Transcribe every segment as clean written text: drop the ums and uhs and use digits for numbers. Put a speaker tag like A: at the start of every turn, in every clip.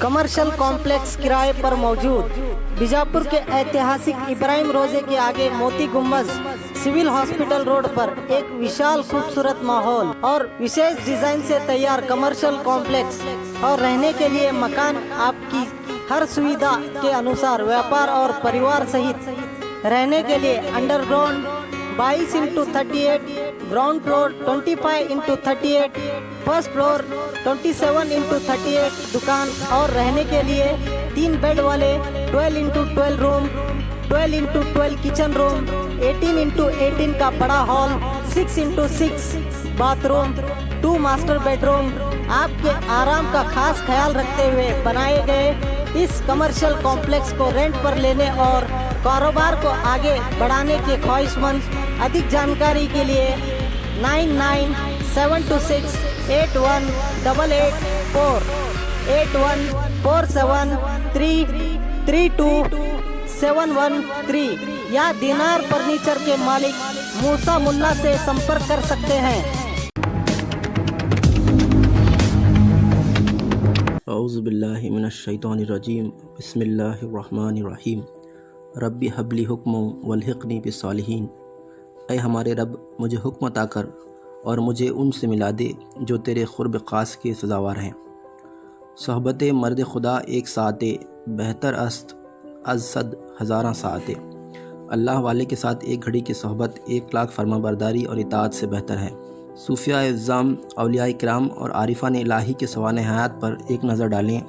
A: Commercial complex किराए पर मौजूद बीजापुर के ऐतिहासिक इब्राहिम रोजे के आगे मोती गुम्बज सिविल हॉस्पिटल रोड पर एक विशाल खूबसूरत माहौल और विशेष डिजाइन से तैयार कमर्शियल कॉम्प्लेक्स और रहने के लिए मकान आपकी हर सुविधा के अनुसार व्यापार और परिवार सहित रहने के लिए underground 22x38, ground floor 25x38, first floor 27x38 दुकान और रहने के लिए 3 बेड वाले 12x12 room, 12x12 kitchen room, 18x18 का बड़ा hall, 6x6 bathroom, 2 master bedroom आपके आराम का खास ख्याल रखते हुए बनाए गए इस कमर्शियल कॉम्प्लेक्स को रेंट पर लेने और कारोबार को आगे बढ़ाने के ख्वाहिशमंद अधिक जानकारी के लिए 9972681884 8147332713 या दीनार फर्नीचर के मालिक मूसा मुल्ला से संपर्क कर सकते हैं।
B: औज़ु बिल्लाहि मिनश शैतानिर रजीम बिस्मिल्लाहिर रहमानिर रहीम रब्बि हबली हुक्मन वल्हिक़नी बिस्सालिहीन। ऐ हमारे रब, मुझे हुक्म अता कर और मुझे उनसे मिला दे जो तेरे क़ुर्ब ख़ास के सज़ावार हैं। सोहबत मर्द खुदा एक साते बेहतर अस्त अज़ सद हज़ारां साते। अल्लाह वाले के साथ एक घड़ी की सोहबत 1 लाख फरमाबरदारी और इताअत से बेहतर है। सूफिया इज़्ज़ाम, औलिया किराम और आरिफान इलाही के सवाने हयात पर एक नज़र डालें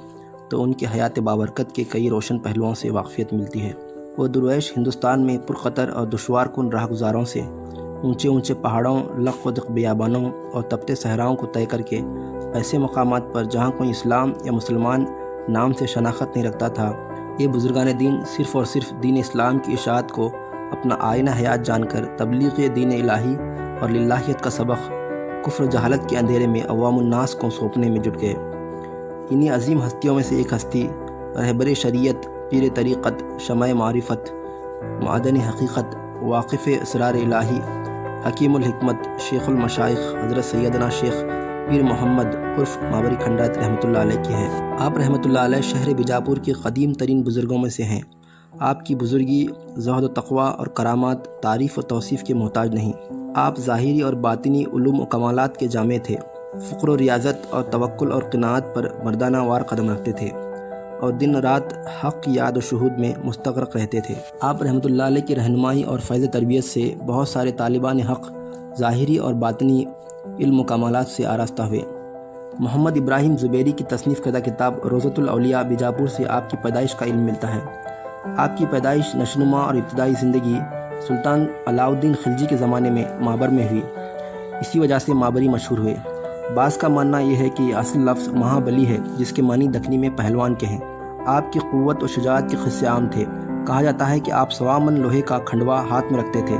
B: तो उनकी हयात बाबरकत के कई रोशन पहलुओं से वाक़फ़ियत मिलती है। वो दुर्वेश हिंदुस्तान में पुरख़तर और दुशवार कुन राहगुज़ारों से ऊंचे ऊंचे पहाड़ों, लक़ व दिक़ बियाबानों और तपते सहराओं को तय करके ऐसे मकामात पर जहाँ कोई इस्लाम या मुसलमान नाम से शनाख्त नहीं रखता था, ये बुज़ुर्गान दीन सिर्फ़ और सिर्फ दीन इस्लाम की इशाअत को अपना आईना हयात जानकर तबलीग़ दीन इलाही और लिल्लाहियत का सबक कुफ्र जहालत के अंधेरे में अवामुन्नास को सौंपने में जुट गए। इन्हीं अजीम हस्तियों में से एक हस्ती रहबर शरीयत, पीर तरीक़त, शमाए मारिफत, मादनी हकीकत, वाक़िफ़ असरार इलाही, हकीमुल हिकमत, शेखुल मशाइख हज़रत सैयदना शेख पीर मोहम्मद उर्फ़ माबरी खंडात रहमतुल्लाह अलैह की है। आप रहमतुल्लाह अलैह शहर बीजापुर के क़दीम तरीन बुज़ुर्गों में से हैं। आपकी बुज़ुर्गी ज़ुहद व तक़वा और करामात तारीफ़ व तौसीफ़ के मोहताज नहीं। आप ज़ाहिरी और बातिनी उलूम व कमालात के जामे थे। फ़ुक़्र व रियाज़त और तवक्कुल और क़नाअत पर मर्दाना वार कदम रखते थे और दिन रात हक़ की याद व शुहूद में मुस्तग़रक़ रहते थे। आप रहमतुल्लाह अलैह की रहनुमाई और फ़ैज़ तरबियत से बहुत सारे तालिबान हक़ ज़ाहिरी और बातिनी इल्म व कमालात से आरास्ता हुए। मोहम्मद इब्राहिम ज़ुबैरी की तसनीफ़ करदा किताब रोज़तुल औलिया बीजापुर से आपकी पैदाइश का इल्म मिलता है। आपकी पैदाइश, नशनुमा और इब्तदाई ज़िंदगी सुल्तान अलाउद्दीन खिलजी के ज़माने में माबर में हुई। इसी वजह से माबरी मशहूर हुए। बाज़ का मानना यह है कि असल लफ्ज़ महाबली है, जिसके मानी दखनी में पहलवान के हैं। आपकी क़ुव्वत और शुजाअत के क़िस्से आम थे। कहा जाता है कि आप 100 मन लोहे का खंडवा हाथ में रखते थे।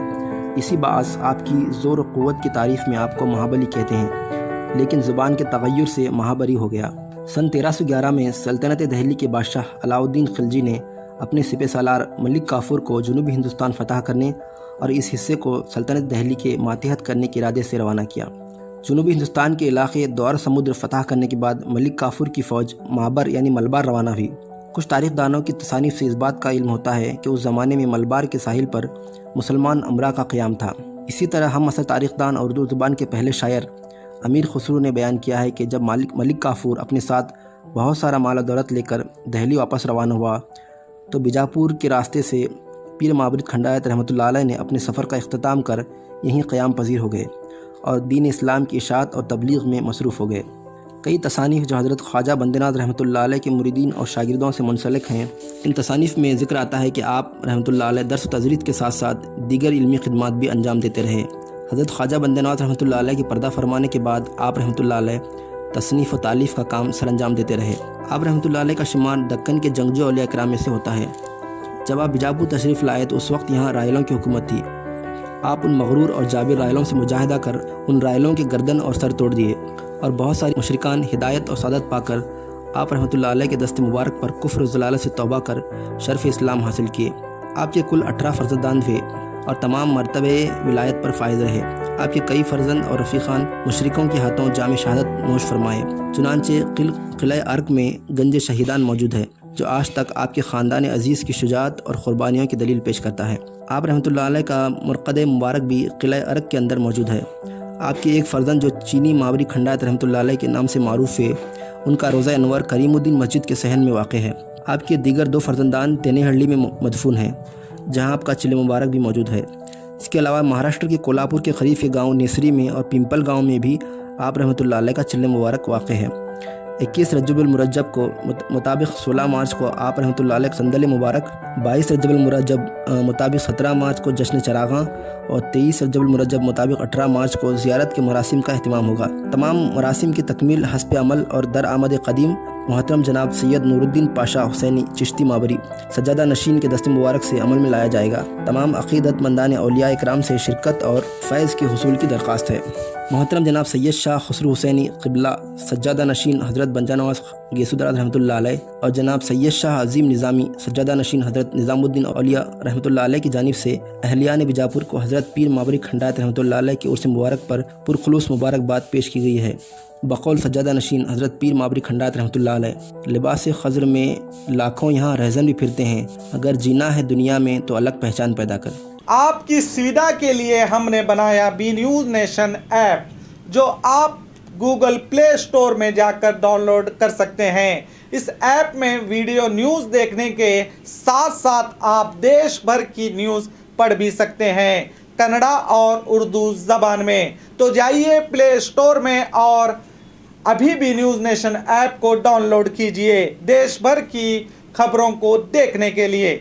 B: इसी बास आपकी ज़ोर और क़ुव्वत की तारीफ़ में आपको महाबली कहते हैं, लेकिन ज़ुबान के तग़य्युर से महाबरी हो गया। सन 1311 में सल्तनत दहली के बादशाह अलाउद्दीन खिलजी ने अपने सिपह सालार मलिक काफूर को जनूबी हिंदुस्तान फ़तह करने और इस हिस्से को सल्तनत दहली के मातहत करने के इरादे से रवाना किया। जनूबी हिंदुस्तान के इलाके दौर समुद्र फ़तह करने के बाद मलिक काफूर की फ़ौज माबर यानी मलबार रवाना हुई। कुछ तारीख़ दानों की तसानीफ़ से इस बात का इल्म होता है कि उस ज़माने में मलबार के साहिल पर मुसलमान अमरा का क़याम था। इसी तरह हम असर तारीख़ दान और उर्दू ज़ुबान के पहले शायर अमीर खुसरू ने बयान किया है कि जब मलिक काफूर अपने साथ बहुत सारा माल दौलत लेकर दहली वापस रवाना हुआ तो बीजापुर के रास्ते से पीर माबरी खंडायत रहमतुल्लाह अलैह ने अपने सफ़र का इख्तिताम कर यहीं क़याम पजीर हो गए और दीन इस्लाम की इशाअत और तबलीग में मसरूफ़ हो गए। कई तसानीफ़ जो हज़रत ख्वाजा बंदेनाथ रहमतुल्लाह अलैह के मुरीदीन और शागिर्दों से मुंसलिक हैं, इन तसानीफ़ में ज़िक्र आता है कि आप रहमतुल्लाह अलैह दर्स तज़रीद के साथ साथ दीगर इल्मी खिदमात भी अंजाम देते रहे। हज़रत ख्वाजा बंदेनाथ रहमतुल्लाह अलैह की पर्दा फरमाने के बाद आप रहमतुल्लाह अलैह तसनीफ़ व तालीफ़ का काम सरअंजाम देते रहे। आप रहमतुल्लाह अलैह का शुमार दक्कन के जंगजू औलिया किराम में से होता है। जब आप बीजापुर तशरीफ़ लाए तो उस वक्त यहाँ रायलों की हुकूमत थी। आप उन मगरूर और जाबिर रायलों से मुजाहिदा कर उन रायलों के गर्दन और सर तोड़ दिए और बहुत सारे मुशरिकान हिदायत और सादत पाकर आप रहमतुल्लाह अलैह के दस्त मुबारक पर कुफ्र व ज़लालत से तौबा कर शर्फ़ इस्लाम हासिल किए। आपके कुल 18 फ़र्ज़ंदान थे اور تمام مرتبے ولایت پر فائز رہے۔ آپ کے کئی فرزند اور رفیقان مشرکوں کے ہاتھوں جام شہادت نوش فرمائے۔ چنانچہ قلعہ ارق میں گنج شہیدان موجود ہے، جو آج تک آپ کے خاندان عزیز کی شجاعت اور قربانیوں کی دلیل پیش کرتا ہے۔ آپ رحمۃ اللہ علیہ کا مرقد مبارک بھی قلعہ ارق کے اندر موجود ہے۔ آپ کے ایک فرزند جو چینی ماوری کھنڈات رحمۃ اللہ علیہ کے نام سے معروف ہے، ان کا روضہ انور کریم الدین مسجد کے صحن میں واقع ہے۔ آپ کے دیگر 2 فرزندان تینی ہڑی میں مدفون ہیں، جہاں آپ کا چلے مبارک بھی موجود ہے۔ اس کے علاوہ مہاراشٹر کے کولہاپور کے قریب کے گاؤں نیسری میں اور پمپل گاؤں میں بھی آپ رحمۃ اللہ علیہ کا چلے مبارک واقع ہے۔ 21 رجب المرجب کو مطابق 16 مارچ کو آپ رحمۃ اللہ علیہ سندل مبارک، 22 رجب المرجب مطابق 17 مارچ کو جشن چراغاں اور 23 رجب المرجب مطابق 18 مارچ کو زیارت کے مراسم کا اہتمام ہوگا۔ تمام مراسم کی تکمیل حسب عمل اور در آمد قدیم محترم جناب سید نور الدین پاشا حسینی چشتی مابری سجادہ نشین کے دست مبارک سے عمل میں لایا جائے گا۔ تمام عقیدت مندان اولیاء اکرام سے شرکت اور فیض کے حصول کی درخواست ہے۔ محترم جناب سید شاہ خسرو حسینی قبلہ سجادہ نشین حضرت بنجا نواز گیسودراد رحمۃ اللہ علیہ اور جناب سید شاہ عظیم نظامی سجادہ نشین حضرت نظام الدین اولیاء رحمۃ اللہ علیہ کی جانب سے اہلیان بیجاپور کو حضرت پیر مابری کھنڈات رحمۃ اللہ علیہ کے عرس مبارک پر پرخلوص مبارکباد پیش کی گئی ہے۔ بقول سجادہ نشین حضرت پیر مابری کھنڈات رحمۃ اللہ علیہ، لباس خضر میں لاکھوں یہاں رہزن بھی پھرتے ہیں، اگر جینا ہے دنیا میں تو الگ پہچان پیدا کر۔
C: آپ کی سویدھا کے لیے ہم نے بنایا بی نیوز نیشن ایپ، جو آپ گوگل پلے اسٹور میں جا کر ڈاؤن لوڈ کر سکتے ہیں۔ اس ایپ میں ویڈیو نیوز دیکھنے کے ساتھ ساتھ آپ دیش بھر کی نیوز پڑھ بھی سکتے ہیں، کنڑا اور اردو زبان میں۔ تو جائیے پلے اسٹور میں اور ابھی بھی نیوز نیشن ایپ کو ڈاؤن لوڈ کیجئے دیش بھر کی خبروں کو دیکھنے کے لیے۔